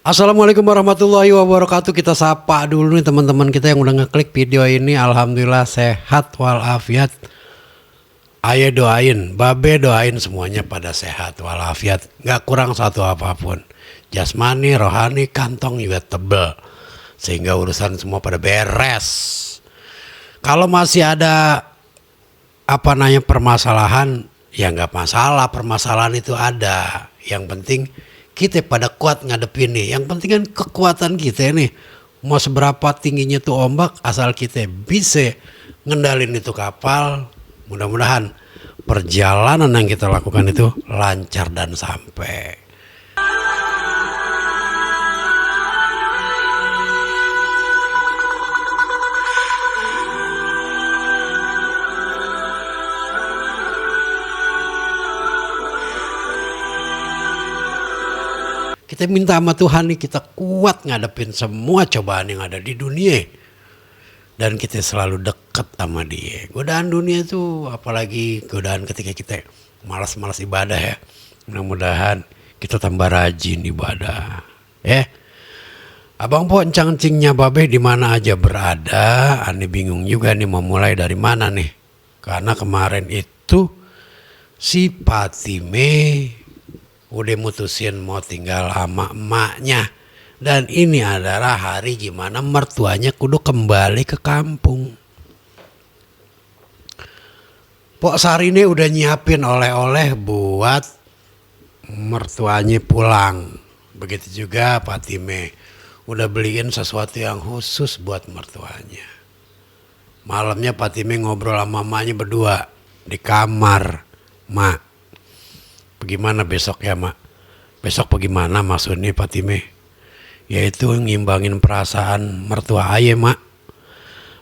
Assalamualaikum warahmatullahi wabarakatuh. Kita sapa dulu nih teman-teman kita yang udah ngeklik video ini. Alhamdulillah sehat walafiat. Ayo doain, babe doain semuanya pada sehat walafiat. Gak kurang satu apapun. Jasmani, rohani, kantong juga tebel. Sehingga urusan semua pada beres. Kalau masih ada permasalahan, ya nggak masalah, permasalahan itu ada. Yang penting kita pada kuat ngadepin nih. Yang penting kan kekuatan kita nih. Mau seberapa tingginya tuh ombak, asal kita bisa ngendalin itu kapal. Mudah-mudahan perjalanan yang kita lakukan itu lancar dan sampai. Kita minta sama Tuhan nih, kita kuat ngadepin semua cobaan yang ada di dunia. Dan kita selalu dekat sama dia. Godaan dunia itu apalagi godaan ketika kita malas-malas ibadah ya. Mudah-mudahan kita tambah rajin ibadah. Abang po encang-encingnya babe di mana aja berada. Ani bingung juga nih mau mulai dari mana nih. Karena kemarin itu si Fatime udah mutusin mau tinggal sama emaknya. Dan ini adalah hari gimana mertuanya kudu kembali ke kampung. Pok Sarine udah nyiapin oleh-oleh buat mertuanya pulang. Begitu juga Fatime udah beliin sesuatu yang khusus buat mertuanya. Malamnya Fatime ngobrol sama mamanya berdua di kamar. Mak, bagaimana besok ya mak? Besok bagaimana maksudnya Fatime? Yaitu ngimbangin perasaan mertua aye mak.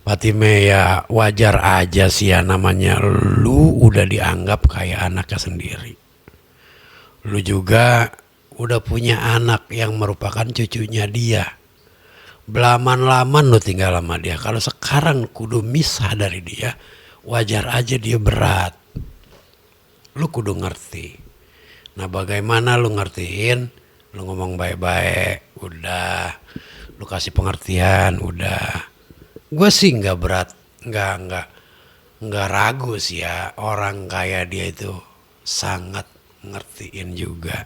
Fatime ya wajar aja sih ya, namanya lu udah dianggap kayak anaknya sendiri. Lu juga udah punya anak yang merupakan cucunya dia. Belaman-laman lu tinggal sama dia. Kalau sekarang kudu misah dari dia, wajar aja dia berat. Lu kudu ngerti. Nah bagaimana lu ngertiin? Lu ngomong baik-baik, udah. Lu kasih pengertian, udah. Gue sih nggak berat, nggak ragu sih ya. Orang kayak dia itu sangat ngertiin juga.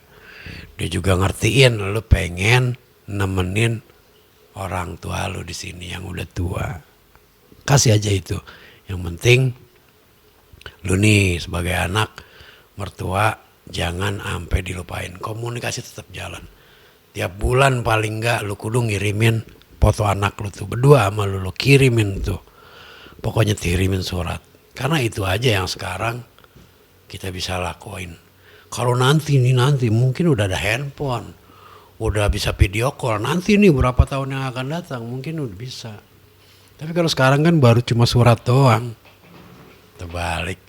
Dia juga ngertiin lu pengen nemenin orang tua lu di sini yang udah tua. Kasih aja itu. Yang penting lu nih sebagai anak mertua jangan sampai dilupain. Komunikasi tetap jalan. Tiap bulan paling enggak lu kudu ngirimin foto anak lu tuh berdua sama lu kirimin tuh. Pokoknya kirimin surat. Karena itu aja yang sekarang kita bisa lakuin. Kalau nanti mungkin udah ada handphone, udah bisa video call. Nanti nih berapa tahun yang akan datang mungkin udah bisa. Tapi kalau sekarang kan baru cuma surat doang. Terbalik.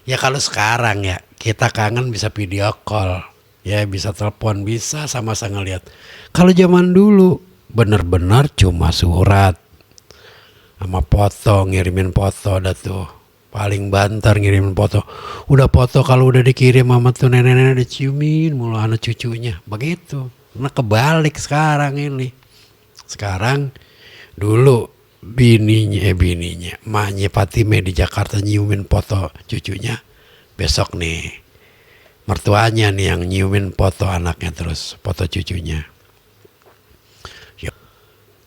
Ya kalau sekarang ya kita kangen bisa video call, ya bisa telepon, bisa sama-sama ngeliat. Kalau zaman dulu bener-bener cuma surat sama foto, ngirimin foto dah tuh. Paling banter ngirimin foto. Udah foto kalau udah dikirim sama tuh nenek-nenek diciumin mulu anak cucunya. Begitu. Nah kebalik sekarang ini. Sekarang dulu bininya, emaknya Fatime di Jakarta nyiumin foto cucunya. Besok nih mertuanya nih yang nyiumin foto anaknya terus, foto cucunya.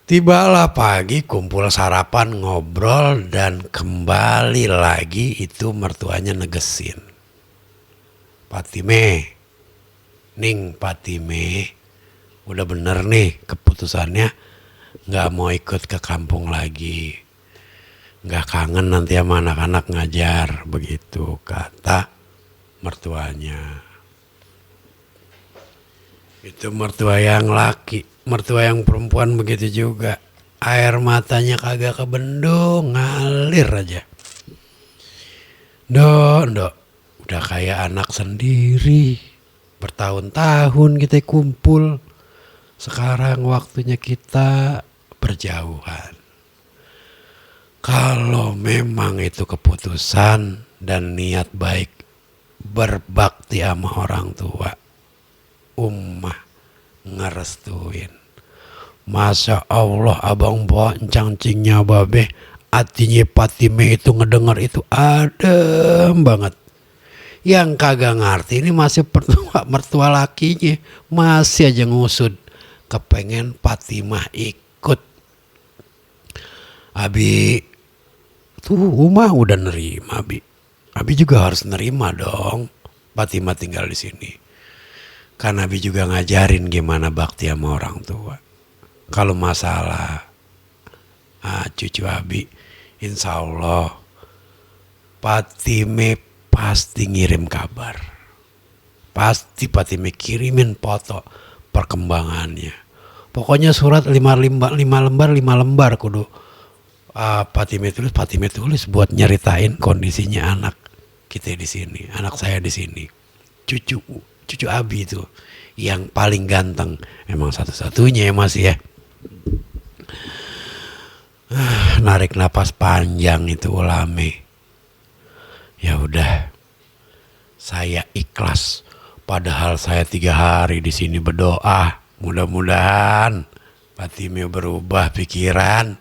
Tibalah pagi kumpul sarapan ngobrol dan kembali lagi itu mertuanya negesin. Fatime, udah bener nih keputusannya gak mau ikut ke kampung lagi. Gak kangen nanti sama anak-anak ngajar, begitu kata mertuanya. Itu mertua yang laki. Mertua yang perempuan begitu juga. Air matanya kagak kebendung, ngalir aja. Dok, udah kayak anak sendiri. Bertahun-tahun kita kumpul. Sekarang waktunya kita berjauhan. Kalau memang itu keputusan dan niat baik berbakti sama orang tua, ummah ngerestuin. Masya Allah abang po cangcingnya babe, artinya Patime itu ngedenger itu adem banget. Yang kagak ngerti ini masih mertua lakinya masih aja ngusut, kepengen Fatimah ikut. Abi tuh rumah udah nerima Abi. Abi juga harus nerima dong Fatimah tinggal di sini. Karena Abi juga ngajarin gimana bakti sama orang tua. Kalau masalah cucu Abi, insya Allah Patime pasti ngirim kabar. Pasti Patime kirimin foto perkembangannya. Pokoknya surat 5 lembar kudu Patime tulis buat nyeritain kondisinya anak kita di sini, anak saya di sini. Cucu Abi itu yang paling ganteng, emang satu-satunya ya Mas ya. Narik napas panjang itu ulame. Ya udah, saya ikhlas. Padahal saya 3 hari di sini berdoa, mudah-mudahan Patime berubah pikiran,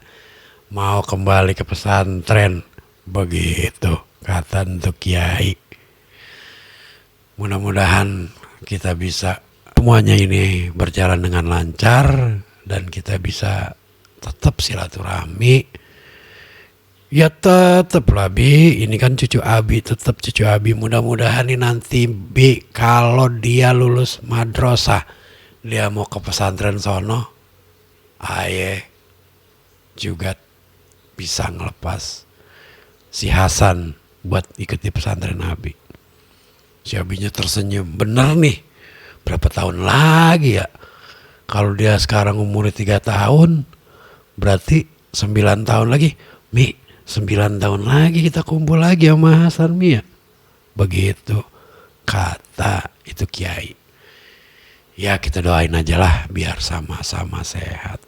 mau kembali ke pesantren. Begitu kata untuk Kiai. Mudah-mudahan kita bisa semuanya ini berjalan dengan lancar dan kita bisa tetap silaturahmi. Ya tetap lah Bi, ini kan cucu Abi, tetap cucu Abi. Mudah-mudahan ini nanti Bi kalau dia lulus madrasah, dia mau ke pesantren sono, aye juga bisa ngelepas si Hasan buat ikut di pesantren Abi. Si Abinya tersenyum, bener nih, berapa tahun lagi ya? Kalau dia sekarang umurnya 3 tahun, berarti 9 tahun lagi. Mi, 9 tahun lagi kita kumpul lagi sama Hasan Mi ya. Begitu kata itu Kiai. Ya kita doain aja lah biar sama-sama sehat.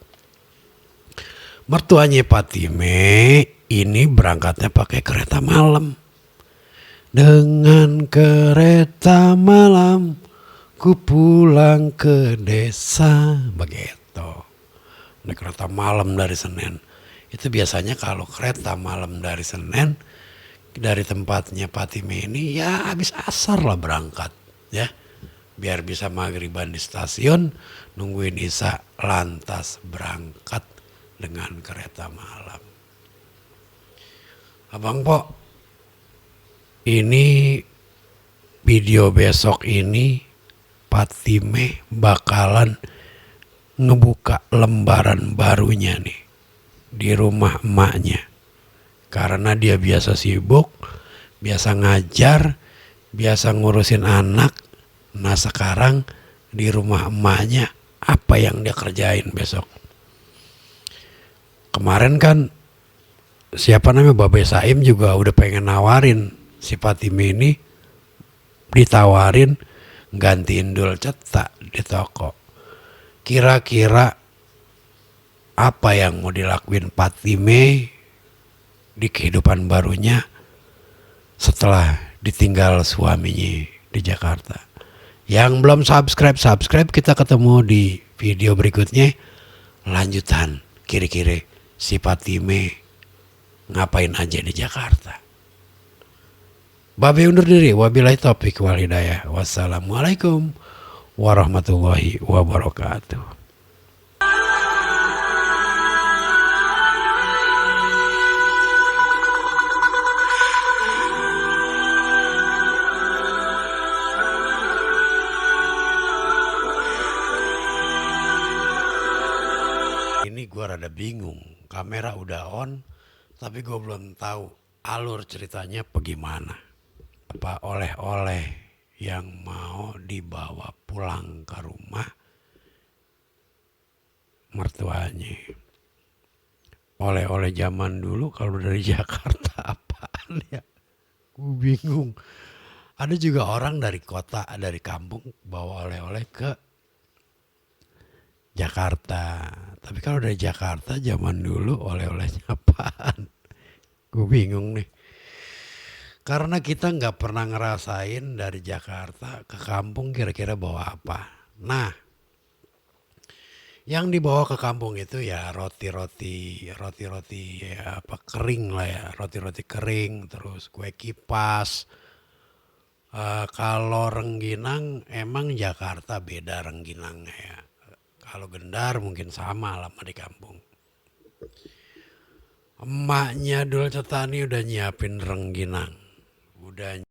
Mertuanya Patime ini berangkatnya pakai kereta malam. Dengan kereta malam ku pulang ke desa. Begitu. Naik kereta malam dari Senen. Itu biasanya kalau kereta malam dari Senen, dari tempatnya Patime ini ya habis asar lah berangkat ya. Biar bisa maghriban di stasiun, nungguin Isya lantas berangkat dengan kereta malam. Abang Po, ini video besok ini Patime bakalan ngebuka lembaran barunya nih di rumah emaknya. Karena dia biasa sibuk, biasa ngajar, biasa ngurusin anak. Nah sekarang di rumah emaknya apa yang dia kerjain besok? Kemarin kan siapa namanya Babe Saim juga udah pengen nawarin si Patime ini, ditawarin gantiin dul cetak di toko. Kira-kira apa yang mau dilakuin Patime di kehidupan barunya setelah ditinggal suaminya di Jakarta? Yang belum subscribe, kita ketemu di video berikutnya. Lanjutan kira-kira si Patime ngapain aja di Jakarta. Babe undur diri. Wabillahi taufiq wal hidayah. Wassalamualaikum warahmatullahi wabarakatuh. Ini gue rada bingung, kamera udah on, tapi gue belum tahu alur ceritanya bagaimana. Apa oleh-oleh yang mau dibawa pulang ke rumah mertuanya. Oleh-oleh zaman dulu kalau dari Jakarta apaan ya? Gue bingung. Ada juga orang dari kota, dari kampung bawa oleh-oleh ke Jakarta. Tapi kalau dari Jakarta zaman dulu oleh-olehnya apaan? Gue bingung nih. Karena kita nggak pernah ngerasain dari Jakarta ke kampung kira-kira bawa apa. Nah, Yang dibawa ke kampung itu ya roti-roti ya apa kering lah ya, roti-roti kering, terus kue kipas. Kalau rengginang emang Jakarta beda rengginangnya ya. Kalau gendar mungkin sama lah sama di kampung. Emaknya Dul Cetani udah nyiapin rengginang. Udah